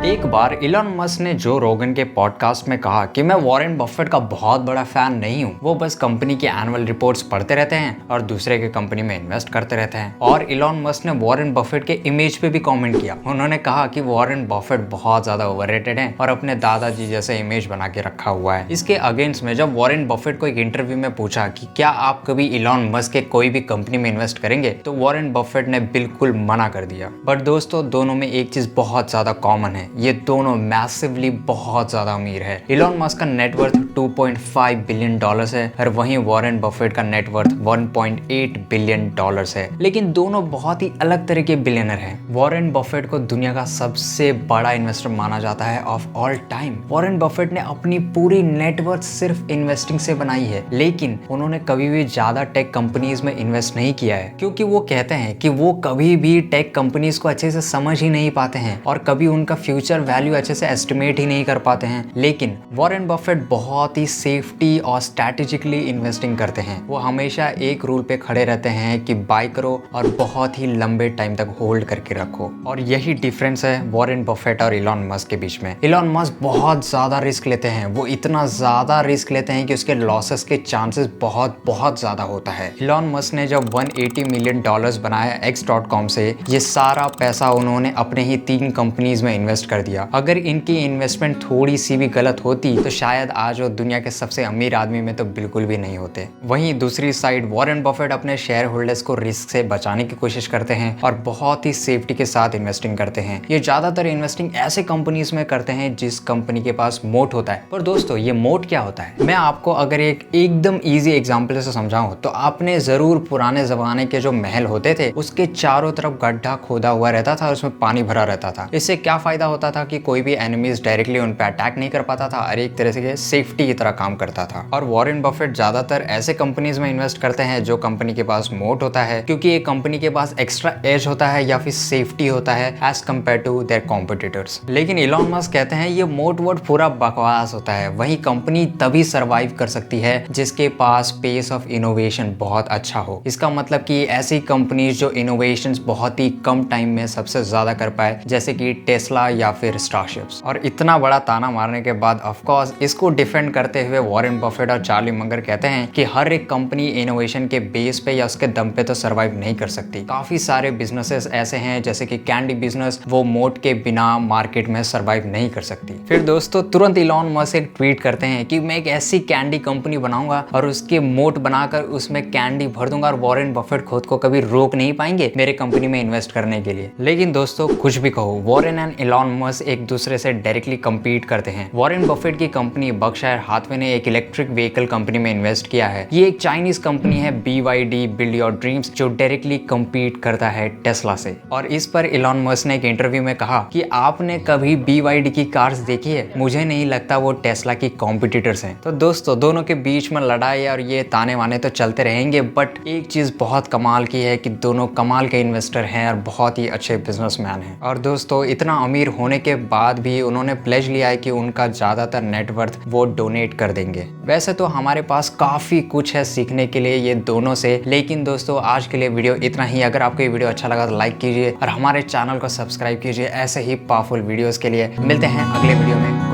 एक बार Elon Musk ने जो रोगन के पॉडकास्ट में कहा कि मैं वॉरेन बफेट का बहुत बड़ा फैन नहीं हूँ। वो बस कंपनी की एनुअल रिपोर्ट्स पढ़ते रहते हैं और दूसरे के कंपनी में इन्वेस्ट करते रहते हैं। और इलॉन मस्क ने वॉरेन बफेट के इमेज पे भी कमेंट किया। उन्होंने कहा कि वॉरेन बफेट बहुत ज्यादा ओवररेटेड है और अपने दादाजी जैसे इमेज बना के रखा हुआ है। इसके अगेंस्ट में जब वॉरेन बफेट को एक इंटरव्यू में पूछा कि क्या आप कभी इलॉन मस्क के कोई भी कंपनी में इन्वेस्ट करेंगे, तो वॉरेन बफेट ने बिल्कुल मना कर दिया। बट दोस्तों, दोनों में एक चीज बहुत ज्यादा कॉमन है, ये दोनों मैसिवली बहुत ज्यादा अमीर है। इलॉन मस्क का नेटवर्थ 2.5 बिलियन डॉलर्स है और वहीं वॉरेन बफेट का नेटवर्थ 1.8 बिलियन डॉलर्स है। लेकिन दोनों बहुत ही अलग तरह के बिलियनर हैं। वॉरेन बफेट को दुनिया का सबसे बड़ा इन्वेस्टर माना जाता है of all time. Warren Buffett ने अपनी पूरी नेटवर्थ सिर्फ इन्वेस्टिंग से बनाई है, लेकिन उन्होंने कभी भी ज्यादा टेक कंपनीज में इन्वेस्ट नहीं किया है, क्योंकि वो कहते हैं कि वो कभी भी टेक कंपनीज को अच्छे से समझ ही नहीं पाते हैं और कभी उनका फ्यूचर वैल्यू अच्छे से एस्टिमेट ही नहीं कर पाते हैं। लेकिन वॉरेन बफेट बहुत ही सेफ्टी और स्ट्रैटेजिकली इन्वेस्टिंग करते हैं। वो हमेशा एक रूल पे खड़े रहते हैं कि बाय करो और बहुत ही लंबे टाइम तक होल्ड करके रखो। और यही डिफरेंस है वॉरेन बफेट और इलॉन मस्क के बीच में। इलॉन मस्क बहुत ज्यादा रिस्क लेते हैं। वो इतना ज्यादा रिस्क लेते हैं कि उसके लॉसेस के चांसेस बहुत ज्यादा होता है। इलॉन मस्क ने जब 180 मिलियन डॉलर्स बनाया X.com से, ये सारा पैसा उन्होंने अपने ही 3 कंपनीज में इन्वेस्ट कर दिया। अगर इनकी इन्वेस्टमेंट थोड़ी सी भी गलत होती तो शायद आज वो दुनिया के सबसे अमीर आदमी में तो बिल्कुल भी नहीं होते। वहीं दूसरी साइड वॉरेन बफेट अपने शेयर होल्डर्स को रिस्क से बचाने की कोशिश करते हैं और बहुत ही सेफ्टी के साथ इन्वेस्टिंग करते हैं। ये ज्यादातर इन्वेस्टिंग ऐसे कंपनीज में करते हैं जिस कंपनी के पास मोट होता है। पर दोस्तों, ये मोट क्या होता है? मैं आपको अगर एकदम ईजी एग्जाम्पल से समझाऊं तो आपने जरूर पुराने जमाने के जो महल होते थे उसके चारों तरफ गड्ढा खोदा हुआ रहता था और उसमें पानी भरा रहता था। इससे क्या फायदा होता था कि कोई भी एनिमीज डायरेक्टली उन पे अटैक नहीं कर पाता था और एक तरह से सेफ्टी की तरह काम करता था। और वॉरेन बफेट ज्यादातर ऐसे कंपनीज में इन्वेस्ट करते हैं जो कंपनी के पास मोट होता है, क्योंकि एक कंपनी के पास एक्स्ट्रा एज होता है या फिर सेफ्टी होता है as compare to their competitors. लेकिन इलॉन मस्क कहते हैं ये मोट वोट पूरा बकवास होता है। वही कंपनी तभी सर्वाइव कर सकती है जिसके पास पेस ऑफ इनोवेशन बहुत अच्छा हो। इसका मतलब कि ऐसी कंपनीज जो इनोवेशंस बहुत ही कम टाइम में सबसे ज्यादा कर पाए, जैसे कि टेस्ला या फिर स्टारशिप्स। और इतना बड़ा ताना मारने के बाद ऑफ कोर्स इसको डिफेंड करते हुए वॉरेन बफेट और चार्ली मंगर कहते हैं कि हर एक कंपनी इनोवेशन के बेस पे या उसके दम पे तो सर्वाइव नहीं कर सकती। काफी सारे बिजनेसेस ऐसे हैं, जैसे कि कैंडी बिजनेस, वो मोट के बिना मार्केट में सर्वाइव नहीं कर सकती। फिर दोस्तों, तुरंत इलॉन मस्क एक ट्वीट करते हैं कि मैं एक ऐसी कैंडी कंपनी बनाऊंगा और उसके मोट बनाकर उसमें कैंडी भर दूंगा और वॉरेन बफेट खुद को कभी रोक नहीं पाएंगे मेरे कंपनी में इन्वेस्ट करने के लिए। लेकिन दोस्तों, कुछ भी कहो, वॉरेन एंड इलॉन मस्क एक दूसरे से डायरेक्टली कम्पीट करते हैं। वॉरेन बफेट की कंपनी बर्कशायर हाथवे ने एक इलेक्ट्रिक व्हीकल कंपनी में इन्वेस्ट किया है। ये एक चाइनीज कंपनी है BYD बिल्ड योर ड्रीम्स, जो डायरेक्टली कम्पीट करता है टेस्ला से। और इस पर इलॉन मस्क ने एक इंटरव्यू में कहा कि आपने कभी BYD की कार्स देखी है? मुझे नहीं लगता वो टेस्ला की कॉम्पिटिटर्स हैं। तो दोस्तों, दोनों के बीच में लड़ाई और ये ताने वाने तो चलते रहेंगे, बट एक चीज बहुत कमाल की है कि दोनों कमाल के इन्वेस्टर हैं और बहुत ही अच्छे बिजनेसमैन हैं। और दोस्तों, इतना अमीर होने के बाद भी उन्होंने प्लेज लिया है कि उनका ज्यादातर नेटवर्थ वो डोनेट कर देंगे। वैसे तो हमारे पास काफी कुछ है सीखने के लिए ये दोनों से, लेकिन दोस्तों आज के लिए वीडियो इतना ही। अगर आपको ये वीडियो अच्छा लगा तो लाइक कीजिए और हमारे चैनल को सब्सक्राइब कीजिए ऐसे ही पावरफुल वीडियोस के लिए। मिलते हैं अगले वीडियो में।